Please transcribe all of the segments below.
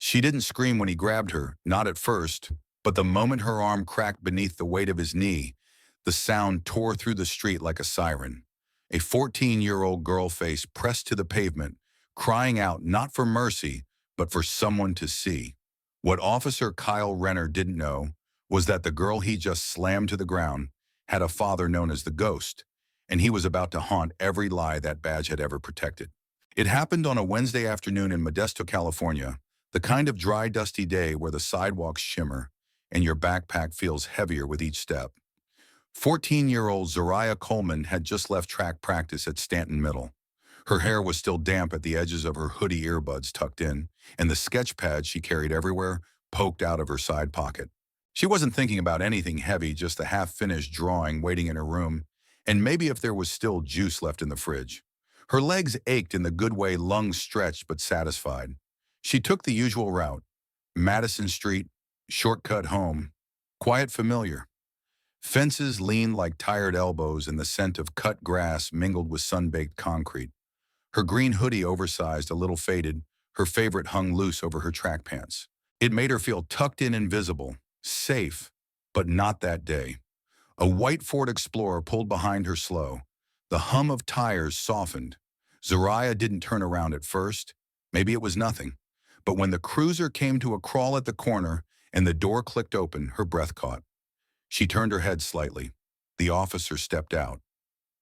She didn't scream when he grabbed her, not at first, but the moment her arm cracked beneath the weight of his knee, the sound tore through the street like a siren. A 14-year-old girl face pressed to the pavement, crying out not for mercy, but for someone to see. What Officer Kyle Renner didn't know was that the girl he just slammed to the ground had a father known as the Ghost, and he was about to haunt every lie that badge had ever protected. It happened on a Wednesday afternoon in Modesto, California, the kind of dry, dusty day where the sidewalks shimmer and your backpack feels heavier with each step. 14-year-old Zariah Coleman had just left track practice at Stanton Middle. Her hair was still damp at the edges of her hoodie, earbuds tucked in, and the sketch pad she carried everywhere poked out of her side pocket. She wasn't thinking about anything heavy, just a half-finished drawing waiting in her room, and maybe if there was still juice left in the fridge. Her legs ached in the good way, lungs stretched but satisfied. She took the usual route, Madison Street, shortcut home, quiet, familiar. Fences leaned like tired elbows and the scent of cut grass mingled with sun-baked concrete. Her green hoodie, oversized, a little faded, her favorite hung loose over her track pants. It made her feel tucked in and visible, safe, but not that day. A white Ford Explorer pulled behind her slow. The hum of tires softened. Zariah didn't turn around at first. Maybe it was nothing. But when the cruiser came to a crawl at the corner and the door clicked open, her breath caught. She turned her head slightly. The officer stepped out.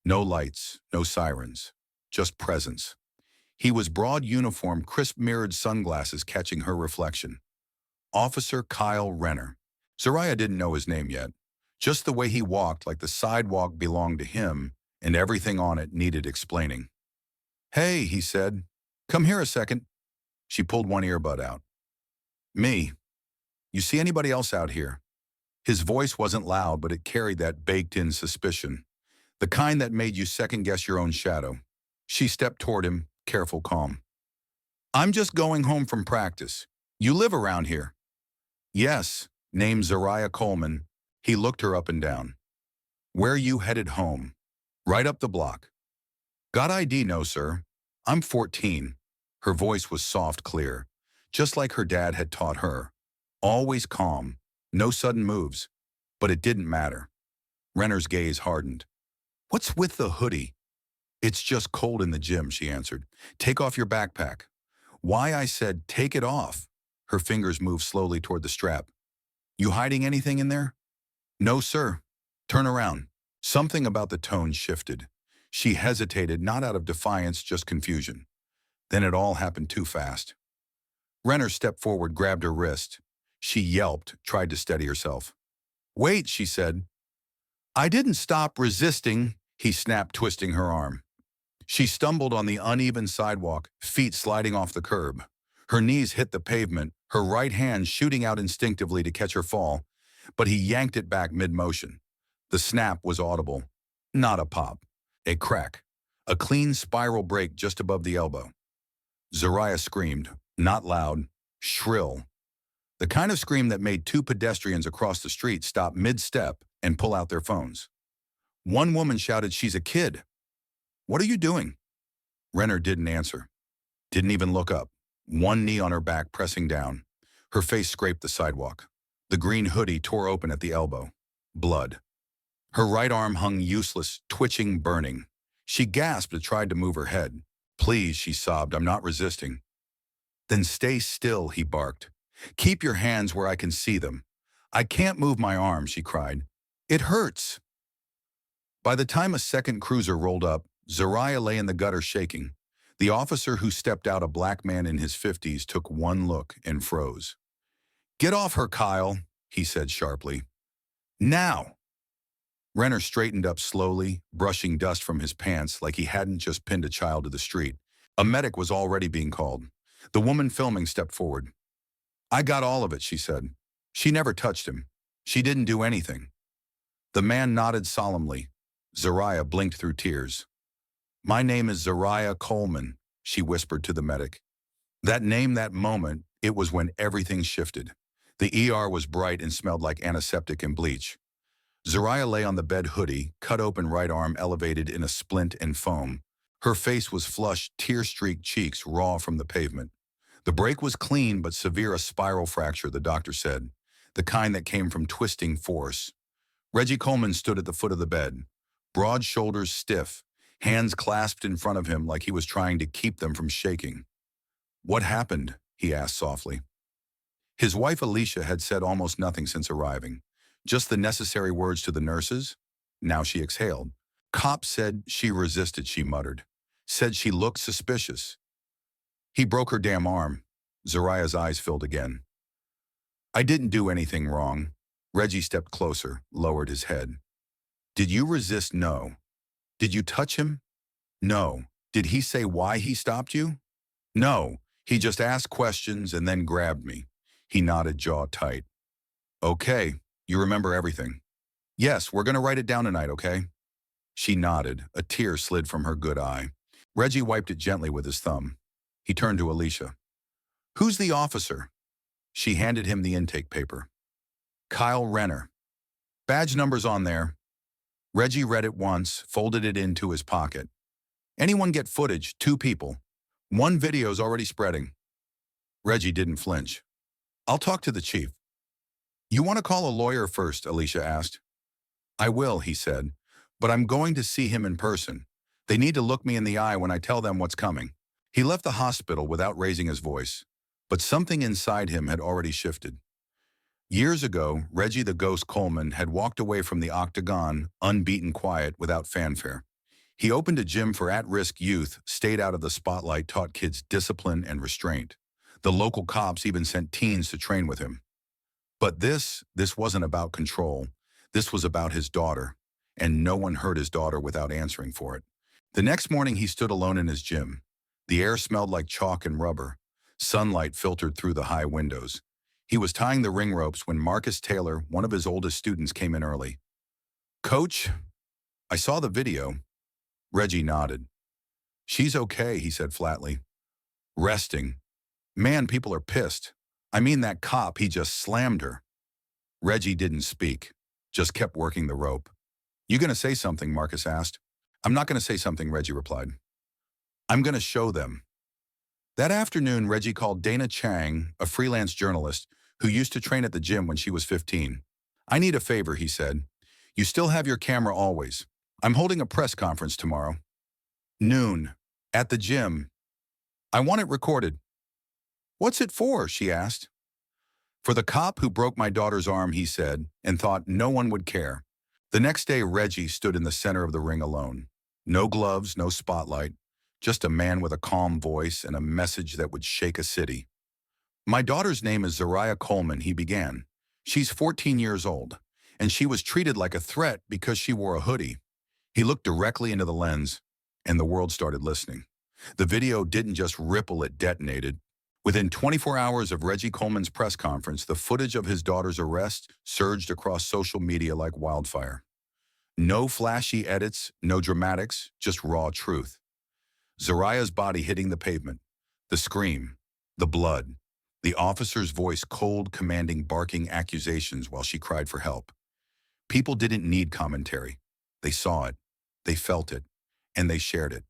No lights, no sirens, just presence. He was broad uniform, crisp mirrored sunglasses catching her reflection. Officer Kyle Renner. Zariah didn't know his name yet. Just the way he walked, like the sidewalk belonged to him and everything on it needed explaining. "Hey," he said. "Come here a second." She pulled one earbud out. "Me. You see anybody else out here?" His voice wasn't loud, but it carried that baked-in suspicion, the kind that made you second-guess your own shadow. She stepped toward him, careful, calm. "I'm just going home from practice. You live around here?" "Yes," named Zariah Coleman. He looked her up and down. "Where are you headed home?" "Right up the block." "Got ID?" "No, sir. I'm 14. Her voice was soft, clear, just like her dad had taught her. Always calm, no sudden moves. But it didn't matter. Renner's gaze hardened. "What's with the hoodie?" "It's just cold in the gym," she answered. "Take off your backpack." "Why?" I said, "Take it off." Her fingers moved slowly toward the strap. "You hiding anything in there?" "No, sir." "Turn around." Something about the tone shifted. She hesitated, not out of defiance, just confusion. Then it all happened too fast. Renner stepped forward, grabbed her wrist. She yelped, tried to steady herself. "Wait," she said. "I didn't stop resisting," he snapped, twisting her arm. She stumbled on the uneven sidewalk, feet sliding off the curb. Her knees hit the pavement, her right hand shooting out instinctively to catch her fall, but he yanked it back mid-motion. The snap was audible. Not a pop. A crack. A clean spiral break just above the elbow. Zariah screamed, not loud, shrill. The kind of scream that made two pedestrians across the street stop mid-step and pull out their phones. One woman shouted, "She's a kid." "What are you doing?" Renner didn't answer. Didn't even look up. One knee on her back, pressing down. Her face scraped the sidewalk. The green hoodie tore open at the elbow. Blood. Her right arm hung useless, twitching, burning. She gasped and tried to move her head. "Please," she sobbed, "I'm not resisting." "Then stay still," he barked. "Keep your hands where I can see them." "I can't move my arm," she cried. "It hurts." By the time a second cruiser rolled up, Zariah lay in the gutter shaking. The officer who stepped out, a black man in his 50s, took one look and froze. "Get off her, Kyle," he said sharply. "Now!" Renner straightened up slowly, brushing dust from his pants like he hadn't just pinned a child to the street. A medic was already being called. The woman filming stepped forward. "I got all of it," she said. "She never touched him. She didn't do anything." The man nodded solemnly. Zariah blinked through tears. "My name is Zariah Coleman," she whispered to the medic. That name, that moment, it was when everything shifted. The ER was bright and smelled like antiseptic and bleach. Zariah lay on the bed, hoodie, cut open, right arm elevated in a splint and foam. Her face was flushed, tear-streaked cheeks raw from the pavement. The break was clean but severe, a spiral fracture, the doctor said, the kind that came from twisting force. Reggie Coleman stood at the foot of the bed, broad shoulders stiff, hands clasped in front of him like he was trying to keep them from shaking. "What happened?" he asked softly. His wife Alicia had said almost nothing since arriving, just the necessary words to the nurses. Now she exhaled. "Cops said she resisted," she muttered. "Said she looked suspicious." "He broke her damn arm." Zariah's eyes filled again. "I didn't do anything wrong." Reggie stepped closer, lowered his head. "Did you resist?" "No." "Did you touch him?" "No." "Did he say why he stopped you?" "No. He just asked questions and then grabbed me." He nodded, jaw tight. "Okay, you remember everything." "Yes, we're going to write it down tonight, okay?" She nodded. A tear slid from her good eye. Reggie wiped it gently with his thumb. He turned to Alicia. "Who's the officer?" She handed him the intake paper. "Kyle Renner. Badge number's on there." Reggie read it once, folded it into his pocket. "Anyone get footage? 2 people. One video's already spreading." Reggie didn't flinch. "I'll talk to the chief." "You want to call a lawyer first?" Alicia asked. "I will," he said, "but I'm going to see him in person. They need to look me in the eye when I tell them what's coming." He left the hospital without raising his voice, but something inside him had already shifted. Years ago, Reggie the Ghost Coleman had walked away from the octagon, unbeaten quiet, without fanfare. He opened a gym for at-risk youth, stayed out of the spotlight, taught kids discipline and restraint. The local cops even sent teens to train with him. But this wasn't about control. This was about his daughter, and no one hurt his daughter without answering for it. The next morning, he stood alone in his gym. The air smelled like chalk and rubber. Sunlight filtered through the high windows. He was tying the ring ropes when Marcus Taylor, one of his oldest students, came in early. "Coach, I saw the video." Reggie nodded. "She's okay," he said flatly. "Resting. Man, people are pissed. I mean, that cop, he just slammed her." Reggie didn't speak, just kept working the rope. "You gonna say something?" Marcus asked. "I'm not gonna say something," Reggie replied. "I'm gonna show them." That afternoon, Reggie called Dana Chang, a freelance journalist who used to train at the gym when she was 15. "I need a favor," he said. "You still have your camera always. I'm holding a press conference tomorrow. Noon. At the gym. I want it recorded." "What's it for?" she asked. "For the cop who broke my daughter's arm," he said, and thought no one would care. The next day, Reggie stood in the center of the ring alone. No gloves, no spotlight, just a man with a calm voice and a message that would shake a city. "My daughter's name is Zariah Coleman," he began. "She's 14 years old, and she was treated like a threat because she wore a hoodie." He looked directly into the lens, and the world started listening. The video didn't just ripple, it detonated. Within 24 hours of Reggie Coleman's press conference, the footage of his daughter's arrest surged across social media like wildfire. No flashy edits, no dramatics, just raw truth. Zariah's body hitting the pavement, the scream, the blood, the officer's voice cold, commanding, barking accusations while she cried for help. People didn't need commentary. They saw it, they felt it, and they shared it.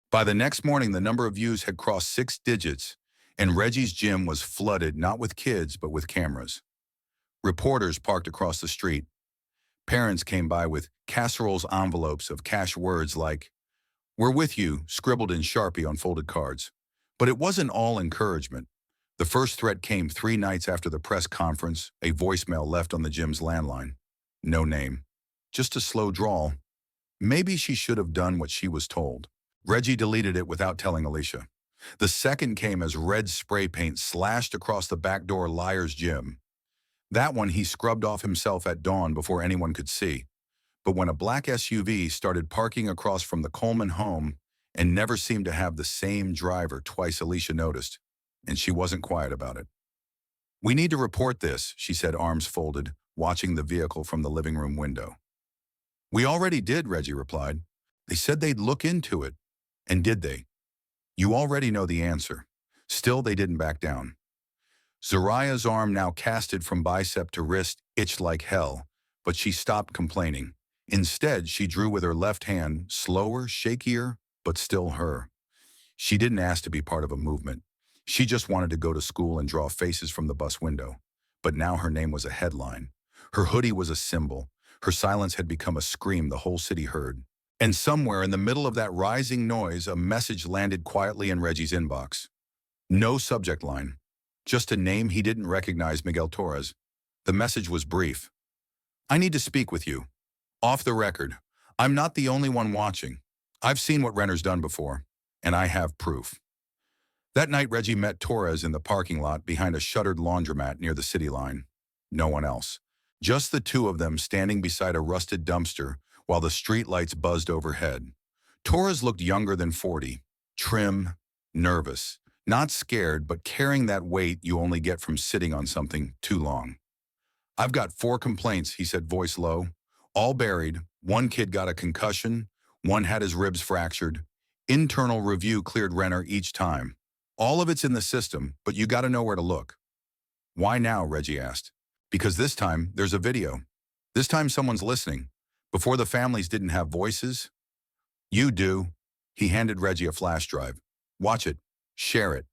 By the next morning, the number of views had crossed 6 digits, and Reggie's gym was flooded not with kids, but with cameras. Reporters parked across the street. Parents came by with casseroles, envelopes of cash words like, "We're with you," scribbled in Sharpie on folded cards. But it wasn't all encouragement. The first threat came 3 nights after the press conference, a voicemail left on the gym's landline. No name. Just a slow drawl. Maybe she should have done what she was told. Reggie deleted it without telling Alicia. The second came as red spray paint slashed across the back door Liar's gym. That one he scrubbed off himself at dawn before anyone could see. But when a black SUV started parking across from the Coleman home and never seemed to have the same driver twice, Alicia noticed, and she wasn't quiet about it. "We need to report this," she said, arms folded, watching the vehicle from the living room window. "We already did," Reggie replied. "They said they'd look into it." "And did they?" "You already know the answer." Still, they didn't back down. Zariah's arm, now casted from bicep to wrist, itched like hell, but she stopped complaining. Instead, she drew with her left hand, slower, shakier, but still her. She didn't ask to be part of a movement. She just wanted to go to school and draw faces from the bus window. But now her name was a headline. Her hoodie was a symbol. Her silence had become a scream the whole city heard. And somewhere in the middle of that rising noise, a message landed quietly in Reggie's inbox. No subject line. Just a name he didn't recognize, Miguel Torres. The message was brief. I need to speak with you. Off the record. I'm not the only one watching. I've seen what Renner's done before, and I have proof. That night, Reggie met Torres in the parking lot behind a shuttered laundromat near the city line. No one else. Just the two of them standing beside a rusted dumpster while the street lights buzzed overhead. Torres looked younger than 40, trim, nervous, not scared, but carrying that weight you only get from sitting on something too long. I've got 4 complaints, he said, voice low. All buried. One kid got a concussion. One had his ribs fractured. Internal review cleared Renner each time. All of it's in the system, but you got to know where to look. Why now, Reggie asked. Because this time, there's a video. This time someone's listening. Before the families didn't have voices. You do. He handed Reggie a flash drive. Watch it. Share it.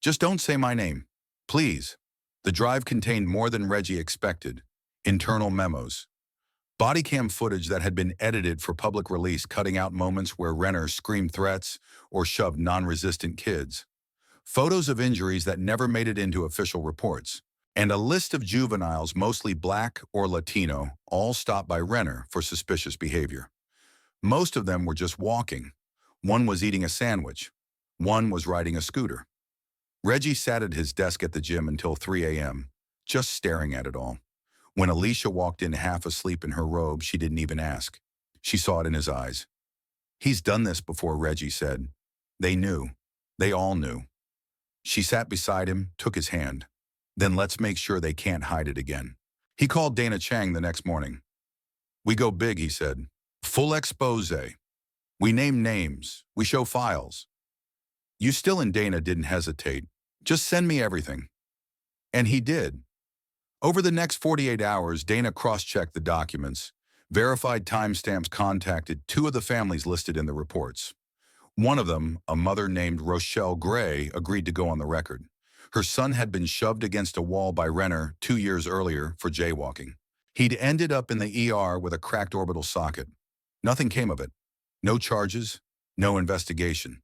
Just don't say my name. Please. The drive contained more than Reggie expected. Internal memos. Body cam footage that had been edited for public release, cutting out moments where Renner screamed threats or shoved non-resistant kids. Photos of injuries that never made it into official reports. And a list of juveniles, mostly black or Latino, all stopped by Renner for suspicious behavior. Most of them were just walking. One was eating a sandwich. One was riding a scooter. Reggie sat at his desk at the gym until 3 a.m., just staring at it all. When Alicia walked in half asleep in her robe, she didn't even ask. She saw it in his eyes. He's done this before, Reggie said. They knew. They all knew. She sat beside him, took his hand. Then let's make sure they can't hide it again. He called Dana Chang the next morning. We go big, he said. Full expose. We name names. We show files. You still and Dana didn't hesitate. Just send me everything. And he did. Over the next 48 hours, Dana cross-checked the documents, verified timestamps, contacted 2 of the families listed in the reports. One of them, a mother named Rochelle Gray, agreed to go on the record. Her son had been shoved against a wall by Renner 2 years earlier for jaywalking. He'd ended up in the ER with a cracked orbital socket. Nothing came of it. No charges, no investigation.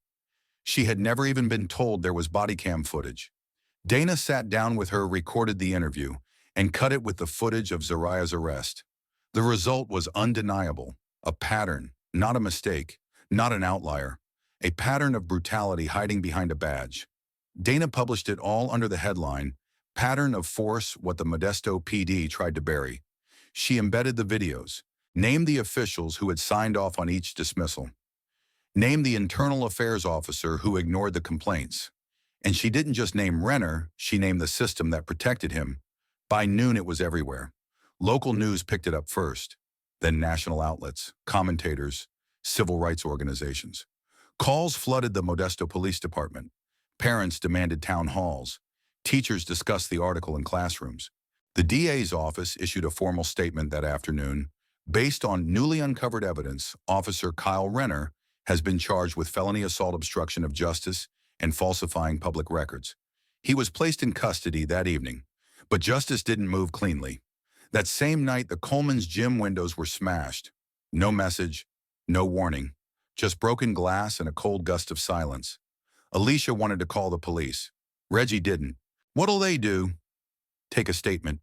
She had never even been told there was body cam footage. Dana sat down with her, recorded the interview, and cut it with the footage of Zariah's arrest. The result was undeniable. A pattern, not a mistake, not an outlier. A pattern of brutality hiding behind a badge. Dana published it all under the headline, Pattern of Force, What the Modesto PD Tried to Bury. She embedded the videos, named the officials who had signed off on each dismissal, named the internal affairs officer who ignored the complaints. And she didn't just name Renner, she named the system that protected him. By noon, it was everywhere. Local news picked it up first, then national outlets, commentators, civil rights organizations. Calls flooded the Modesto Police Department. Parents demanded town halls. Teachers discussed the article in classrooms. The DA's office issued a formal statement that afternoon. Based on newly uncovered evidence, Officer Kyle Renner has been charged with felony assault, obstruction of justice, and falsifying public records. He was placed in custody that evening, but justice didn't move cleanly. That same night, the Coleman's gym windows were smashed. No message, no warning, just broken glass and a cold gust of silence. Alicia wanted to call the police. Reggie didn't. What'll they do? Take a statement.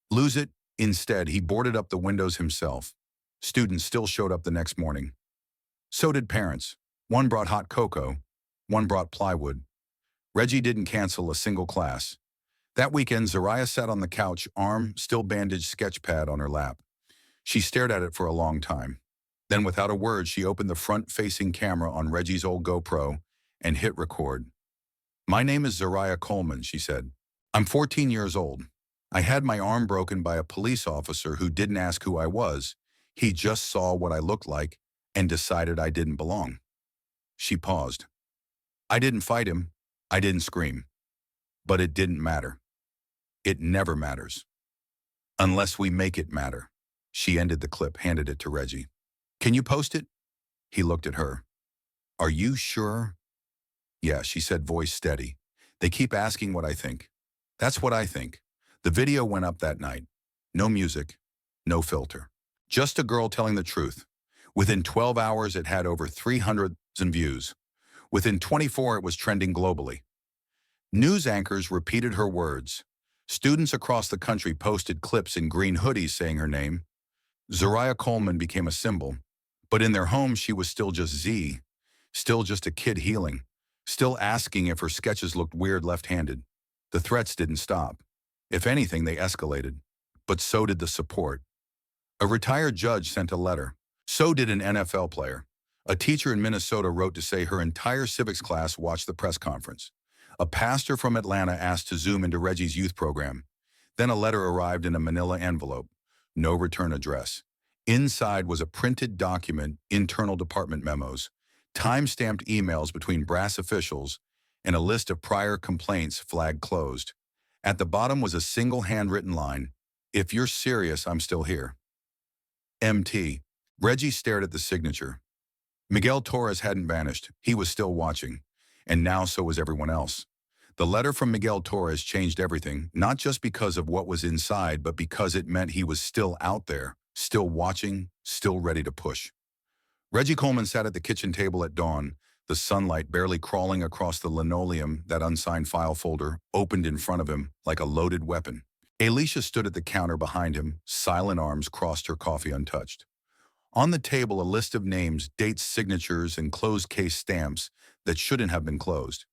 Lose it? Instead, he boarded up the windows himself. Students still showed up the next morning. So did parents. One brought hot cocoa. One brought plywood. Reggie didn't cancel a single class. That weekend, Zariah sat on the couch, arm still bandaged, sketch pad on her lap. She stared at it for a long time. Then, without a word, she opened the front-facing camera on Reggie's old GoPro and hit record. My name is Zariah Coleman, she said. I'm 14 years old. I had my arm broken by a police officer who didn't ask who I was. He just saw what I looked like and decided I didn't belong. She paused. I didn't fight him. I didn't scream. But it didn't matter. It never matters. Unless we make it matter. She ended the clip, handed it to Reggie. Can you post it? He looked at her. Are you sure? Yeah, she said, voice steady. They keep asking what I think. That's what I think. The video went up that night. No music, no filter. Just a girl telling the truth. Within 12 hours, it had over 300,000 views. Within 24, it was trending globally. News anchors repeated her words. Students across the country posted clips in green hoodies saying her name. Zariah Coleman became a symbol. But in their homes, she was still just Z. Still just a kid healing. Still asking if her sketches looked weird left-handed. The threats didn't stop. If anything, they escalated. But so did the support. A retired judge sent a letter. So did an NFL player. A teacher in Minnesota wrote to say her entire civics class watched the press conference. A pastor from Atlanta asked to Zoom into Reggie's youth program. Then a letter arrived in a manila envelope. No return address. Inside was a printed document, internal department memos, time-stamped emails between brass officials, and a list of prior complaints flagged closed. At the bottom was a single handwritten line, "If you're serious, I'm still here." MT. Reggie stared at the signature. Miguel Torres hadn't vanished. He was still watching. And now so was everyone else. The letter from Miguel Torres changed everything, not just because of what was inside, but because it meant he was still out there, still watching, still ready to push. Reggie Coleman sat at the kitchen table at dawn, the sunlight barely crawling across the linoleum, that unsigned file folder opened in front of him like a loaded weapon. Alicia stood at the counter behind him, silent arms crossed, her coffee untouched. On the table, a list of names, dates, signatures, and closed case stamps that shouldn't have been closed.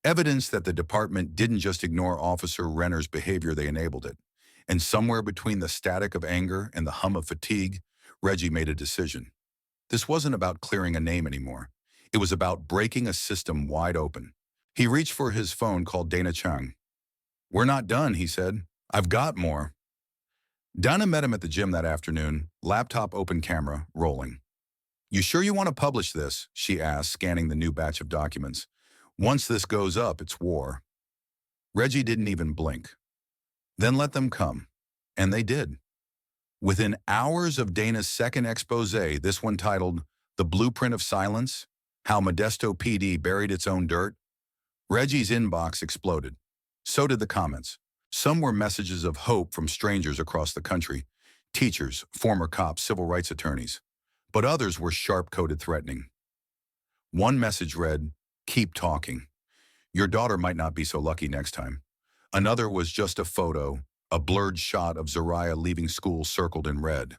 Evidence that the department didn't just ignore Officer Renner's behavior, they enabled it. And somewhere between the static of anger and the hum of fatigue, Reggie made a decision. This wasn't about clearing a name anymore. It was about breaking a system wide open. He reached for his phone, called Dana Chung. "We're not done," he said. "I've got more." Dana met him at the gym that afternoon, laptop open, camera rolling. "You sure you want to publish this?" she asked, scanning the new batch of documents. "Once this goes up, it's war." Reggie didn't even blink. "Then let them come." And they did. Within hours of Dana's second expose, this one titled "The Blueprint of Silence: How Modesto PD Buried Its Own Dirt," Reggie's inbox exploded. So did the comments. Some were messages of hope from strangers across the country, teachers, former cops, civil rights attorneys. But others were sharp-coded, threatening. One message read, "Keep talking. Your daughter might not be so lucky next time." Another was just a photo, a blurred shot of Zariah leaving school circled in red.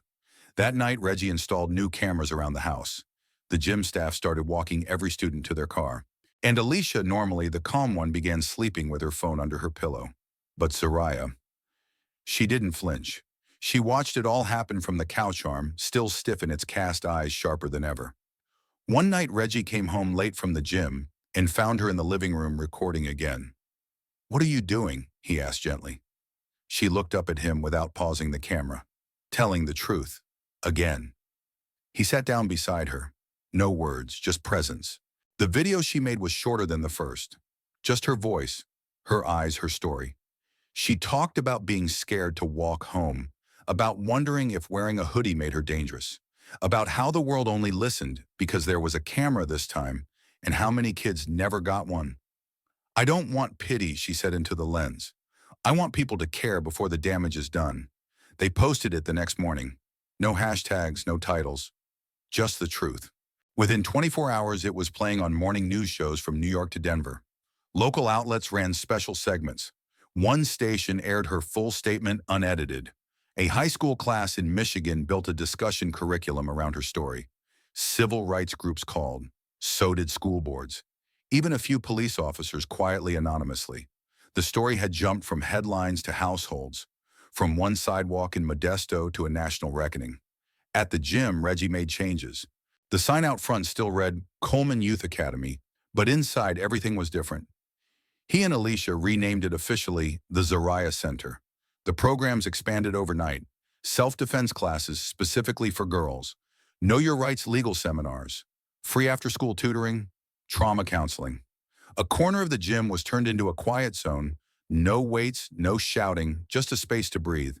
That night, Reggie installed new cameras around the house. The gym staff started walking every student to their car. And Alicia, normally the calm one, began sleeping with her phone under her pillow. But Zariah, she didn't flinch. She watched it all happen from the couch arm, still stiff in its cast eyes, sharper than ever. One night, Reggie came home late from the gym and found her in the living room recording again. "What are you doing?" he asked gently. She looked up at him without pausing the camera. "Telling the truth. Again." He sat down beside her. No words, just presence. The video she made was shorter than the first. Just her voice, her eyes, her story. She talked about being scared to walk home, about wondering if wearing a hoodie made her dangerous, about how the world only listened because there was a camera this time, and how many kids never got one. "I don't want pity," she said into the lens. "I want people to care before the damage is done." They posted it the next morning. No hashtags, no titles, just the truth. Within 24 hours, it was playing on morning news shows from New York to Denver. Local outlets ran special segments. One station aired her full statement unedited. A high school class in Michigan built a discussion curriculum around her story. Civil rights groups called. So did school boards. Even a few police officers, quietly, anonymously. The story had jumped from headlines to households, from one sidewalk in Modesto to a national reckoning. At the gym, Reggie made changes. The sign out front still read Coleman Youth Academy, but inside everything was different. He and Alicia renamed it officially the Zariah Center. The programs expanded overnight. Self-defense classes specifically for girls, know your rights legal seminars, free after-school tutoring, trauma counseling. A corner of the gym was turned into a quiet zone, no weights, no shouting, just a space to breathe.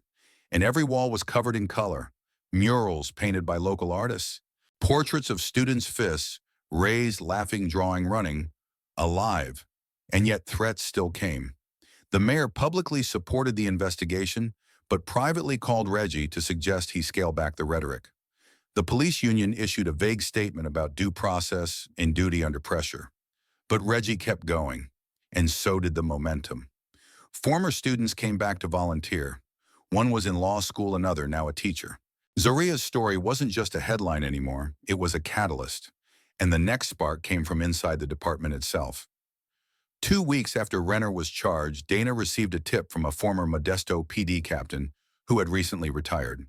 And every wall was covered in color, murals painted by local artists, portraits of students' fists, raised, laughing, drawing, running, alive. And yet threats still came. The mayor publicly supported the investigation, but privately called Reggie to suggest he scale back the rhetoric. The police union issued a vague statement about due process and duty under pressure. But Reggie kept going, and so did the momentum. Former students came back to volunteer. One was in law school, another now a teacher. Zariah's story wasn't just a headline anymore, it was a catalyst. And the next spark came from inside the department itself. 2 weeks after Renner was charged, Dana received a tip from a former Modesto PD captain who had recently retired.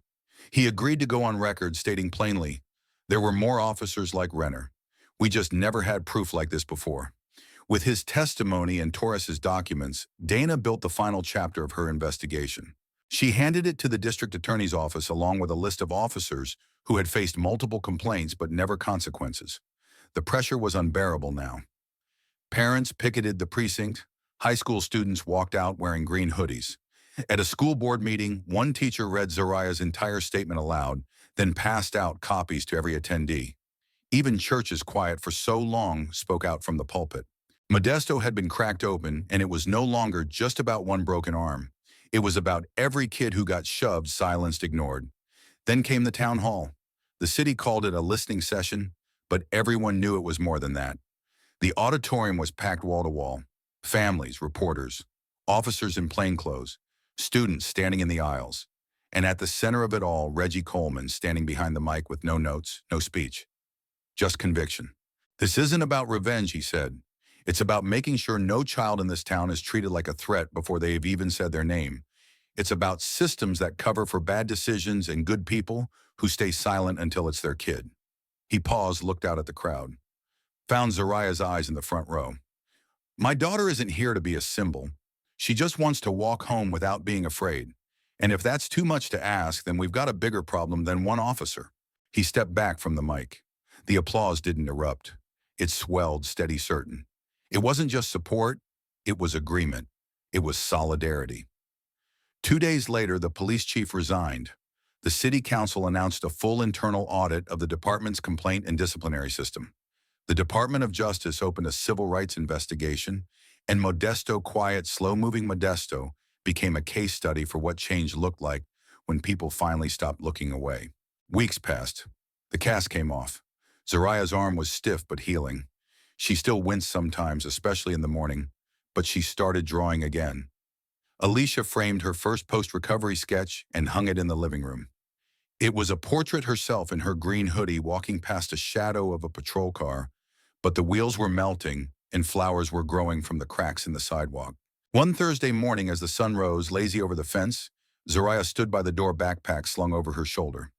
He agreed to go on record stating plainly, "There were more officers like Renner. We just never had proof like this before." With his testimony and Torres's documents, Dana built the final chapter of her investigation. She handed it to the district attorney's office along with a list of officers who had faced multiple complaints but never consequences. The pressure was unbearable now. Parents picketed the precinct. High school students walked out wearing green hoodies. At a school board meeting, one teacher read Zariah's entire statement aloud, then passed out copies to every attendee. Even churches quiet for so long spoke out from the pulpit. Modesto had been cracked open, and it was no longer just about one broken arm. It was about every kid who got shoved, silenced, ignored. Then came the town hall. The city called it a listening session, but everyone knew it was more than that. The auditorium was packed wall to wall. Families, reporters, officers in plainclothes, students standing in the aisles. And at the center of it all, Reggie Coleman standing behind the mic with no notes, no speech. Just conviction. "This isn't about revenge," he said. "It's about making sure no child in this town is treated like a threat before they have even said their name. It's about systems that cover for bad decisions and good people who stay silent until it's their kid." He paused, looked out at the crowd. Found Zariah's eyes in the front row. "My daughter isn't here to be a symbol. She just wants to walk home without being afraid. And if that's too much to ask, then we've got a bigger problem than one officer." He stepped back from the mic. The applause didn't erupt. It swelled, steady, certain. It wasn't just support, it was agreement. It was solidarity. 2 days later, the police chief resigned. The city council announced a full internal audit of the department's complaint and disciplinary system. The Department of Justice opened a civil rights investigation, and Modesto, quiet, slow-moving Modesto, became a case study for what change looked like when people finally stopped looking away. Weeks passed. The cast came off. Zariah's arm was stiff but healing. She still winced sometimes, especially in the morning, but she started drawing again. Alicia framed her first post-recovery sketch and hung it in the living room. It was a portrait herself in her green hoodie walking past a shadow of a patrol car, but the wheels were melting and flowers were growing from the cracks in the sidewalk. One Thursday morning as the sun rose lazy over the fence, Zariah stood by the door, backpack slung over her shoulder.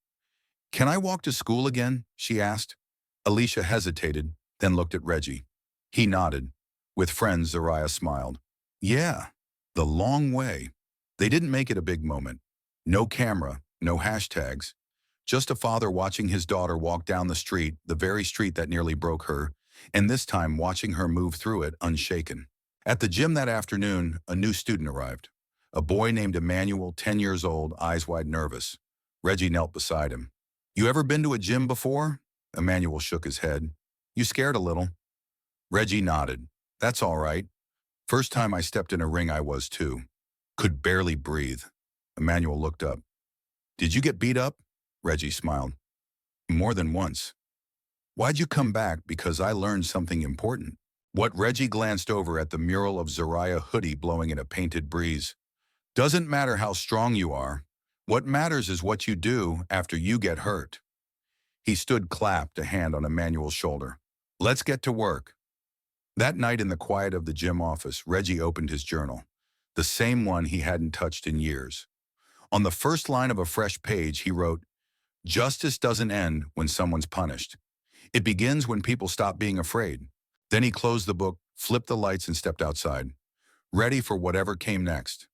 "Can I walk to school again?" she asked. Alicia hesitated, then looked at Reggie. He nodded. With friends, Zariah smiled. "Yeah, the long way." They didn't make it a big moment. No camera, no hashtags. Just a father watching his daughter walk down the street, the very street that nearly broke her, and this time watching her move through it unshaken. At the gym that afternoon, a new student arrived. A boy named Emmanuel, 10 years old, eyes wide nervous. Reggie knelt beside him. "You ever been to a gym before?" Emmanuel shook his head. "You scared a little?" Reggie nodded. "That's all right. First time I stepped in a ring I was too. Could barely breathe." Emmanuel looked up. "Did you get beat up?" Reggie smiled. "More than once." "Why'd you come back?" "Because I learned something important." What Reggie glanced over at the mural of Zariah hoodie blowing in a painted breeze. "Doesn't matter how strong you are. What matters is what you do after you get hurt." He stood, clapped a hand on Emmanuel's shoulder. "Let's get to work." That night in the quiet of the gym office, Reggie opened his journal, the same one he hadn't touched in years. On the first line of a fresh page, he wrote, "Justice doesn't end when someone's punished. It begins when people stop being afraid." Then he closed the book, flipped the lights, and stepped outside, ready for whatever came next.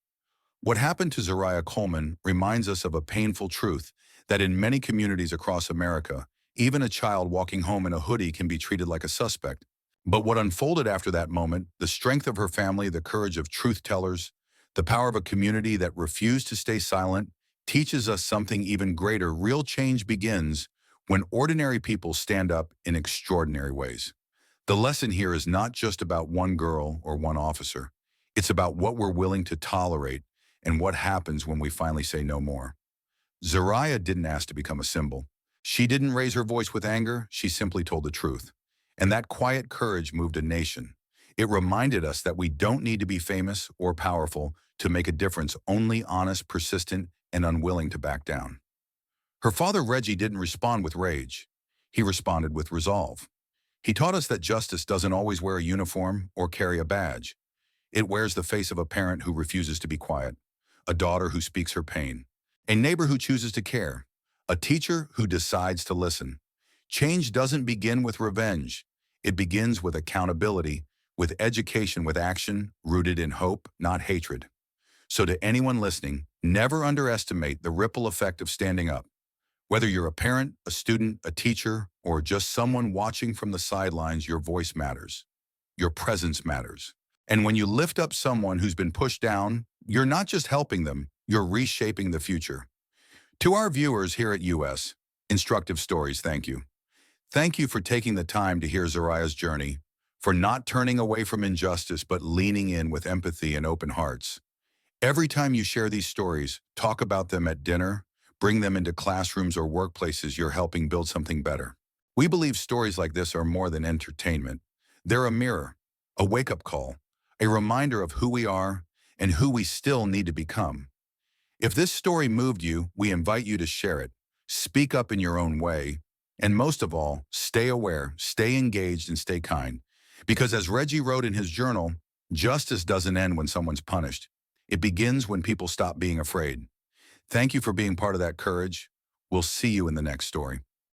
What happened to Zariah Coleman reminds us of a painful truth that in many communities across America, even a child walking home in a hoodie can be treated like a suspect. But what unfolded after that moment, the strength of her family, the courage of truth tellers, the power of a community that refused to stay silent, teaches us something even greater. Real change begins when ordinary people stand up in extraordinary ways. The lesson here is not just about one girl or one officer. It's about what we're willing to tolerate and what happens when we finally say no more. Zariah didn't ask to become a symbol. She didn't raise her voice with anger, she simply told the truth. And that quiet courage moved a nation. It reminded us that we don't need to be famous or powerful to make a difference, only honest, persistent, and unwilling to back down. Her father, Reggie, didn't respond with rage. He responded with resolve. He taught us that justice doesn't always wear a uniform or carry a badge. It wears the face of a parent who refuses to be quiet, a daughter who speaks her pain, a neighbor who chooses to care, a teacher who decides to listen. Change doesn't begin with revenge. It begins with accountability, with education, with action rooted in hope, not hatred. So to anyone listening, never underestimate the ripple effect of standing up. Whether you're a parent, a student, a teacher, or just someone watching from the sidelines, your voice matters. Your presence matters. And when you lift up someone who's been pushed down, you're not just helping them, you're reshaping the future. To our viewers here at US Instructive Stories, thank you. Thank you for taking the time to hear Zariah's journey, for not turning away from injustice but leaning in with empathy and open hearts. Every time you share these stories, talk about them at dinner, bring them into classrooms or workplaces, you're helping build something better. We believe stories like this are more than entertainment. They're a mirror, a wake-up call, a reminder of who we are and who we still need to become. If this story moved you, we invite you to share it. Speak up in your own way. And most of all, stay aware, stay engaged, and stay kind. Because as Reggie wrote in his journal, justice doesn't end when someone's punished. It begins when people stop being afraid. Thank you for being part of that courage. We'll see you in the next story.